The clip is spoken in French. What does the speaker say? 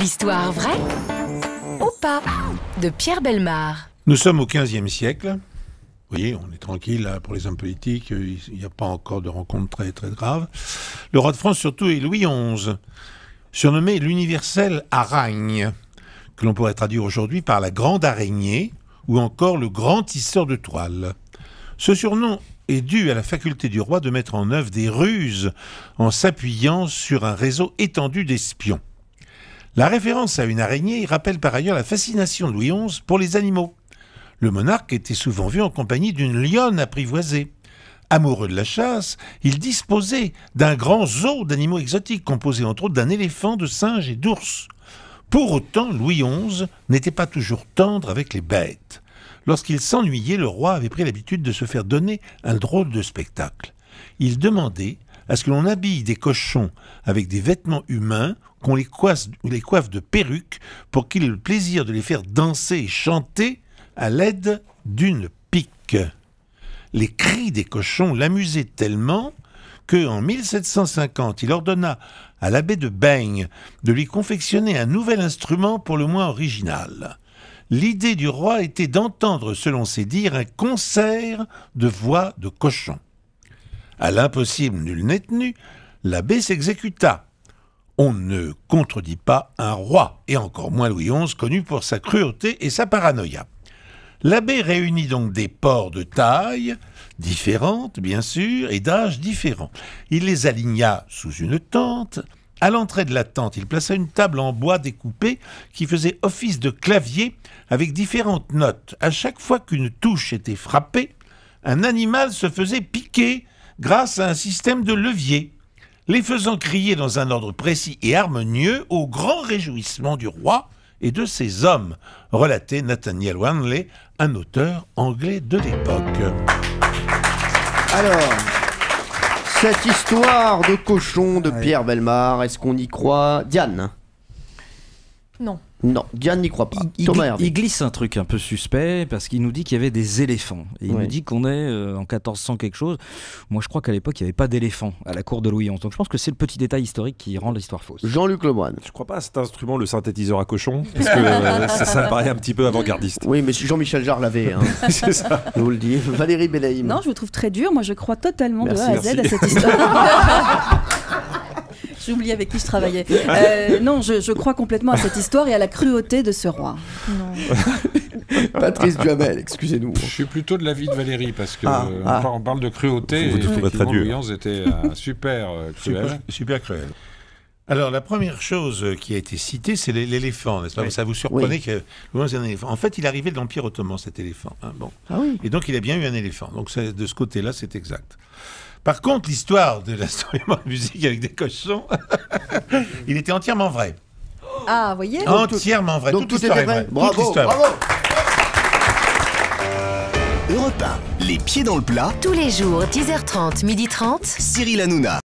L'histoire vraie ou pas de Pierre Bellemare. Nous sommes au XVe siècle. Vous voyez, on est tranquille là, pour les hommes politiques. Il n'y a pas encore de rencontres très très graves. Le roi de France surtout est Louis XI, surnommé l'universel aragne, que l'on pourrait traduire aujourd'hui par la grande araignée ou encore le grand tisseur de toile. Ce surnom est dû à la faculté du roi de mettre en œuvre des ruses en s'appuyant sur un réseau étendu d'espions. La référence à une araignée rappelle par ailleurs la fascination de Louis XI pour les animaux. Le monarque était souvent vu en compagnie d'une lionne apprivoisée. Amoureux de la chasse, il disposait d'un grand zoo d'animaux exotiques composé entre autres d'un éléphant, de singes et d'ours. Pour autant, Louis XI n'était pas toujours tendre avec les bêtes. Lorsqu'il s'ennuyait, le roi avait pris l'habitude de se faire donner un drôle de spectacle. Il demandait à ce que l'on habille des cochons avec des vêtements humains, qu'on les coiffe de perruques pour qu'il ait le plaisir de les faire danser et chanter à l'aide d'une pique. Les cris des cochons l'amusaient tellement qu'en 1750, il ordonna à l'abbé de Beigne de lui confectionner un nouvel instrument pour le moins original. L'idée du roi était d'entendre, selon ses dires, un concert de voix de cochons. À l'impossible nul n'est tenu, l'abbé s'exécuta. On ne contredit pas un roi, et encore moins Louis XI, connu pour sa cruauté et sa paranoïa. L'abbé réunit donc des porcs de taille différentes, bien sûr, et d'âge différents. Il les aligna sous une tente. À l'entrée de la tente, il plaça une table en bois découpé qui faisait office de clavier avec différentes notes. À chaque fois qu'une touche était frappée, un animal se faisait piquer grâce à un système de levier, les faisant crier dans un ordre précis et harmonieux au grand réjouissement du roi et de ses hommes, relatait Nathaniel Wanley, un auteur anglais de l'époque. Alors, cette histoire de cochon de Pierre Bellemare, est-ce qu'on y croit? Diane? Non. Non, Diane n'y croit pas. Thomas Hervé. Il glisse un truc un peu suspect parce qu'il nous dit qu'il y avait des éléphants. Et il nous dit qu'on est en 1400 quelque chose. Moi, je crois qu'à l'époque, il n'y avait pas d'éléphants à la cour de Louis XI. Donc, je pense que c'est le petit détail historique qui rend l'histoire fausse. Jean-Luc Lemoine. Je crois pas à cet instrument, le synthétiseur à cochon, parce que ça me paraît un petit peu avant-gardiste. Oui, mais Jean-Michel Jarre l'avait. Hein. C'est ça. Je vous le dis. Valérie Bellaïm. Non, je vous trouve très dur. Moi, je crois totalement Merci, de A à Z à merci. cette histoire. J'ai oublié avec qui je travaillais. Non, je crois complètement à cette histoire et à la cruauté de ce roi. Non. Patrice Duhamel, excusez-nous. Je suis plutôt de l'avis de Valérie parce que on parle de cruauté. Vous Et trouvez très effectivement, dur. Louis XI était super cruel. Super cruel. Alors, la première chose qui a été citée, c'est l'éléphant, n'est-ce pas? Oui. Ça vous surprenait Oui. que Louis XI ait un éléphant. En fait, il arrivait de l'Empire ottoman, cet éléphant. Hein, bon. Ah oui. Et donc, il a bien eu un éléphant. Donc, de ce côté-là, c'est exact. Par contre, l'histoire de l'instrument de musique avec des cochons, il était entièrement vrai. Ah, vous voyez. Entièrement vrai. Donc Toute tout l'histoire était est vrai. vraie. Toute Bravo, l'histoire est bravo. Europe 1, les pieds dans le plat, Tous les jours, 10h30, 12h30. Cyril Hanouna.